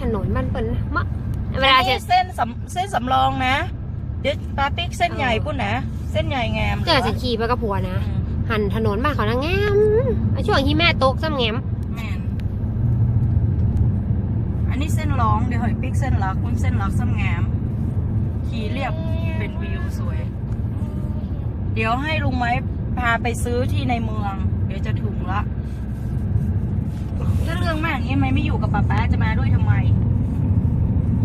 ถนนบ้านเปิ้ลมะเวลาเส้นสำรองนะเดี๋ยวปาปิ๊กเส้นใหญ่ปุ่นนะเส้นใหญ่แงมเจอจะขี่ไปกับผัวนะหันถนนบ้านเขานะแงมช่วงที่แม่ตกซ้ำแงมแม่นอันนี้เส้นรองเดี๋ยวหอยปิ๊กเส้นหลักมันเส้นหลักซ้ำแงมขี่เรียบเป็นวิวสวยเดี๋ยวให้ลุงไม้พาไปซื้อที่ในเมืองเดี๋ยวจะถึงละถ้าเรื่องมากอย่างนี้ไม่อยู่กับป๊าจะมาด้วยทำไม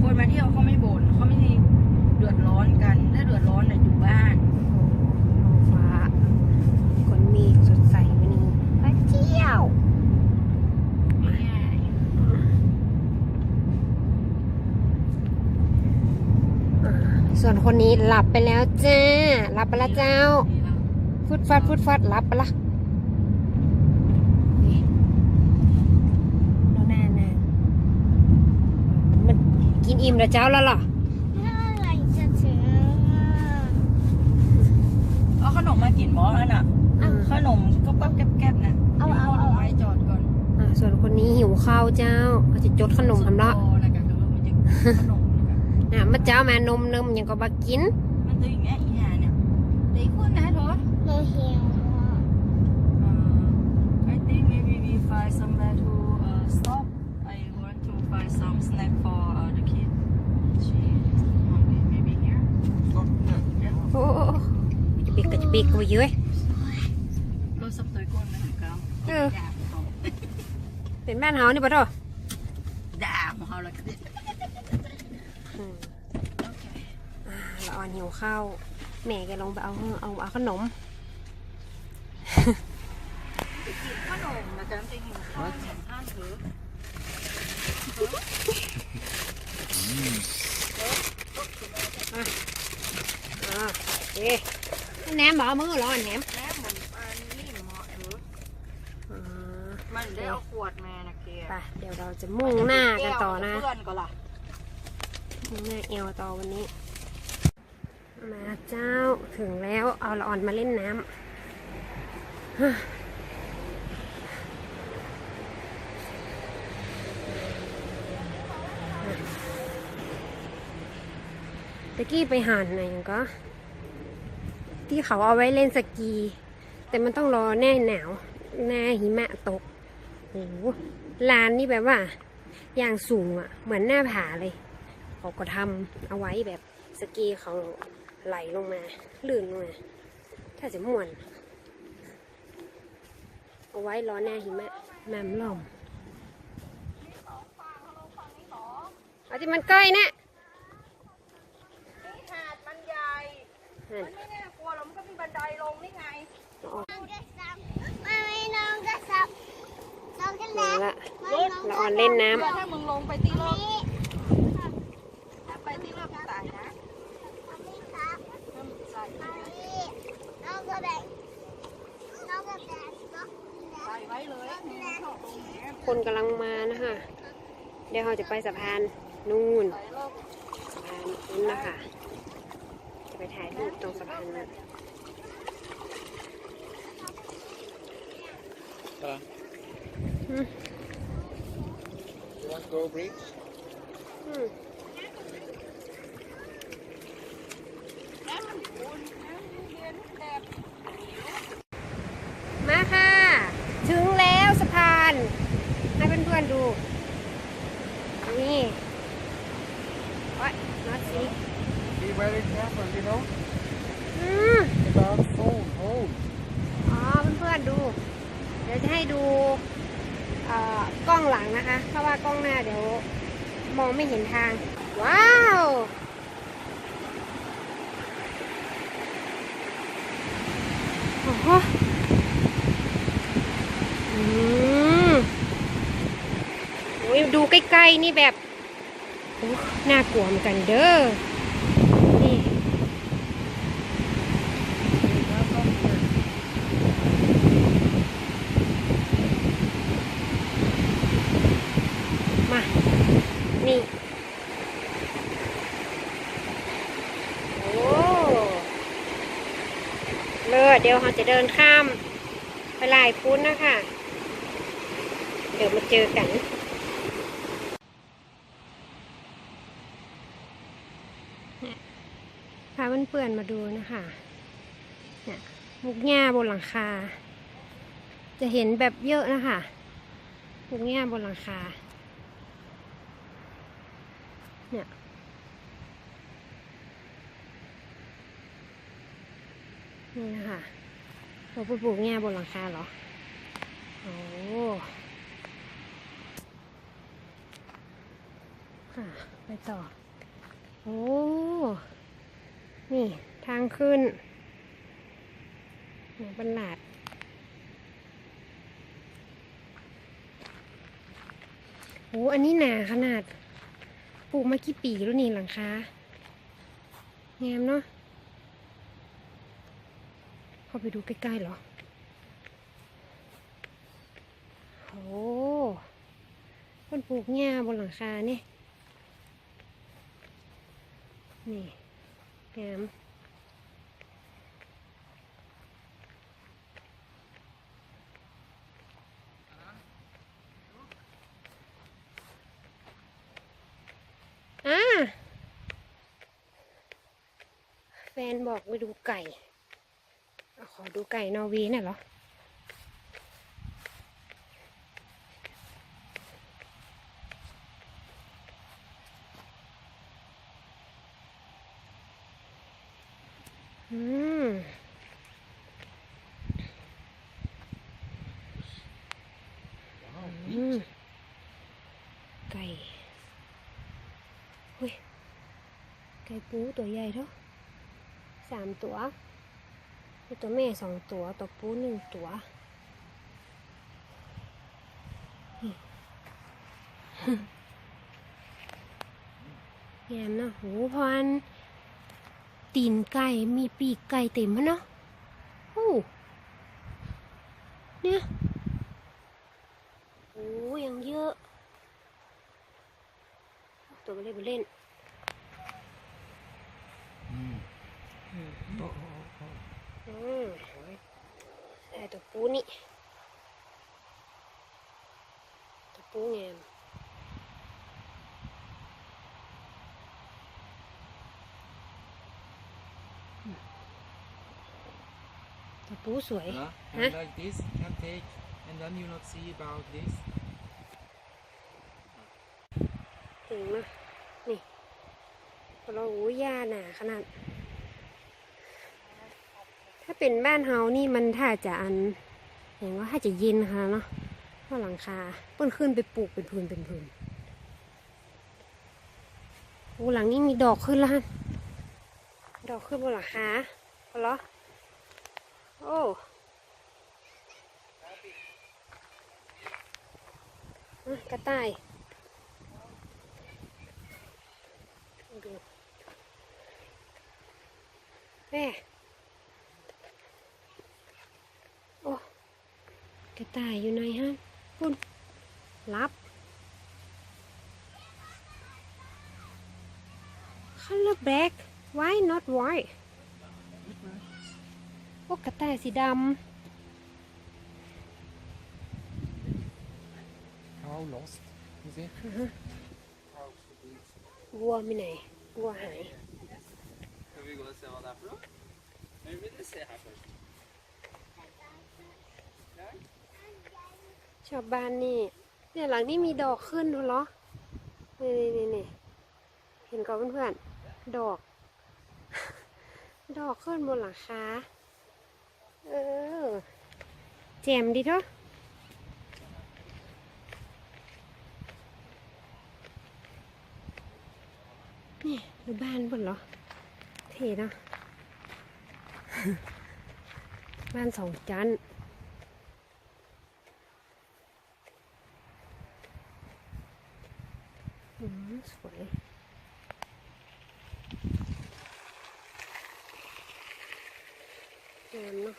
คนมาเที่ยวเขาไม่บ่นเขาไม่เดือดร้อนกันถ้าเดือดร้อนเนี่ยอยู่บ้านฟ้าคนมีสดใสวันนี้ไปเที่ยวส่วนคนนี้หลับไปแล้วจ้าหลับไปแล้วเจ้าฟุดฟัดหลับไปละแล้วแน่มันกินอิ่มแล้วเจ้าแล้วหรอเอาขนมมากินบอสน่ะขนมก็ปั๊บแก๊บๆนะเอาไว้จอดก่อนส่วนคนนี้หิวข้าวเจ้าเขาจะจดขนมทำละมาเจ้ามานมยังก็มากินมันตัวอย่างเงี้ยอีห่าเนี่ยเด็กคนนะทอดเราหิวI think maybe we find somewhere to stop I want to find some snack for the kid she hungry maybe here โอ้จะปีกกูเยอะรถสับตัวก้นนะของเขาเป็นบ้านเฮานี่ปะท่อด่าของเขาเลยละอ่อนหิวข้าวแม่แกลงไปเอาขนมขนมนะจ๊ะจะหิวข้าวห้ามถือเอ๊ะแหนมบอกมือร้อนแหนมมันนี่เหมาะถือมันได้เอาขวดมานะเกียร์ไปเดี๋ยวเราจะมุ่งหน้ากันต่อนะเพื่อนก็ล่ะมุ่งหน้าเอวต่อวันนี้มาเจ้าถึงแล้วเอาละอ่อนมาเล่นน้ำตะกี้ไปหาดไหนก็ที่เขาเอาไว้เล่นสกีแต่มันต้องรอแน่หนาวหน้าหิมะตกโอ้ลานนี่แบบว่าอย่างสูงอ่ะเหมือนหน้าผาเลยเขาก็ทำเอาไว้แบบสกีเขาไหลลงมาลื่นลงมาถ้าจะม่วนเอาไว้รอหน้าหิมะน้ำล่อมเอาที่มันใกล้นะหาดมันใหญ่มันไม่น่ากลัวหรอกมันก็มีบันไดลงนี่ไงละอ่อนเล่นน้ำถ้ามึงลงไปตีรอบถ้าไปตีรอบตายนะคนกำลังมานะคะเดี๋ยวเราจะไปสะพานนู่นสะพานนู้นนะคะจะไปถ่ายรูปตรงสะพานนั้นYou want to go bridge? มาค่ะถึงแล้วสะพานให้เพื่อนๆดูนี่โอ๊ยน็อตสิ Be very careful, you know. About phone, home. เพื่อนๆดูเดี๋ยวจะให้ดูกล้องหลังนะคะเพราะว่ากล้องหน้าเดี๋ยวมองไม่เห็นทางว้าวโอ้โหดูใกล้ๆนี่แบบน่ากลัวเหมือนกันเด้อนี่มานี่โอ้เลิศเดี๋ยวเราจะเดินข้ามไปหลายพุ้นนะคะเดี๋ยวมาเจอกัน เพื่อนๆมาดูนะคะเนี่ยมุกหญ้าบนหลังคา จะเห็นแบบเยอะนะคะมุกหญ้าบนหลังคาเนี่ยนี่นะคะเราไปปลูกหญ้าบนหลังคาเหรอโอ้ค่ะไปต่อโอ้นี่ทางขึ้นหนองบันหลาดโอ้อันนี้หนาขนาดปลูกมากี่ปีแล้วนี่หลังคางามเนาะเข้าไปดูใกล้ๆเหรอโอ้คนปลูกหญ้าบนหลังคาเนี่ยนี่งามแฟนบอกไปดูไก่ขอดูไก่นอร์เวย์น่ะเหรออืมไก่เฮ้ยไก่ปูตัวใหญ่เท่า3 ตัวมีตัวแม่2 ตัวตัวปู1 ตัวงามเนาะโหพอนตีนไก่มีปีกไก่เต็มเนาะโอ้เนี่ยโอ้ยังเยอะตัวไปเล่นไปเล่นแต่ตัวปูนี่ตัวปูงามตัวปูสวย And like this can take, and then you not see about this. เก่งนะนี่เราโอ้ยาหนาขนาดถ้าเป็นบ้านเฮานี่มันถ้าจะเห็นว่าถ้าจะเย็นค่ะเนาะเพราะหลังคาเปิ้นขึ้นไปปลูกเป็นพื้นเป็นพื้นโอ้หลังนี้มีดอกขึ้นแล้วฮะดอกขึ้นบนหลังคาเหรอโอ้กระต่ายดูแม่โอ้กระต่ายอยู่ไหนฮะคุณรับ color black why not white โอ้กระต่ายสีด How lost? You see? ำวัวมีไหนวัวหาย Can we go and see what that for? Maybe they say happen. ชาวบ้านนี่เนี่ยหลังนี้มีดอกขึ้นดูเหรอนี่เห็นก่อนเพื่อนๆดอก ดอกขึ้นบนหลังคาแจ่มดีเถอะนี่ดูบ้านบนเหรอเท่นะ บ้าน2 ชั้นสวยงามเนาะ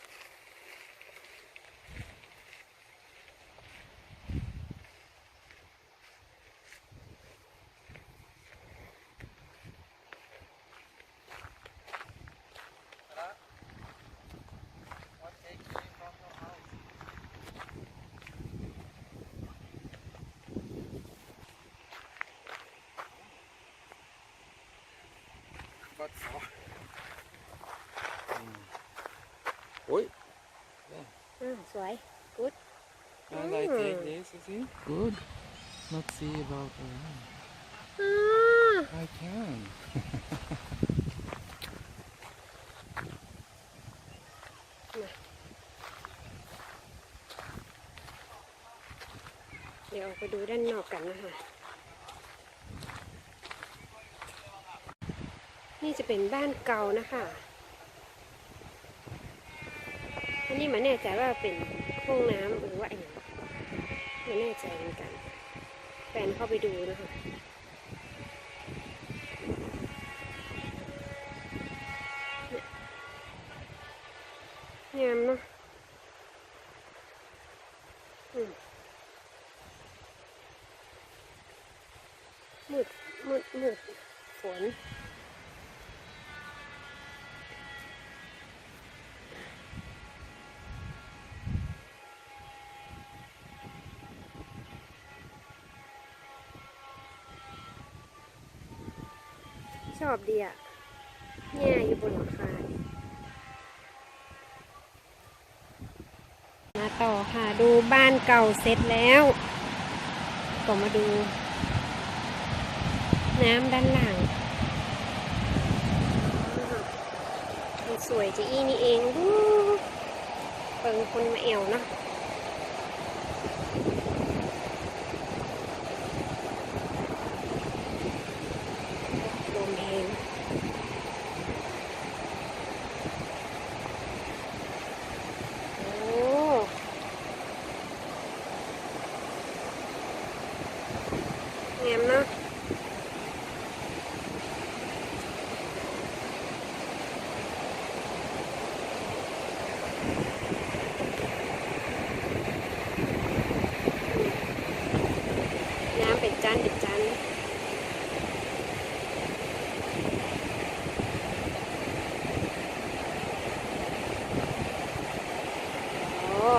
สวย good I like it. Yes, you see? Good. Not see about around. อ่า I can. เดี๋ยวออกไปดูด้านนอกกันนะคะ นี่จะเป็นบ้านเก่านะคะ อันนี้ไมาแน่ใจว่าเป็นห้องน้ำหรือว่าอะไรไม่แน่ใจเหมือนกันแฟนเข้าไปดูนะคะงามเนาะมืดฝนชอบดีอ่ะเนี่ยอยู่บนหลังคามาต่อค่ะดูบ้านเก่าเสร็จแล้วก็มาดูน้ำด้านหลังสวยจะอี้นี่เองดูเปิงคนมาเอวเนาะลมแรงโอ้งามเนาะน้ำเป็นจันโอ้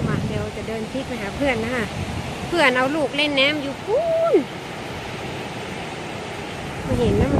มาเดี๋ยวจะเดินพลิกไปหาเพื่อนนะคะเพื่อนเอาลูกเล่นน้ำอยู่พูนมาเห็นนะมัน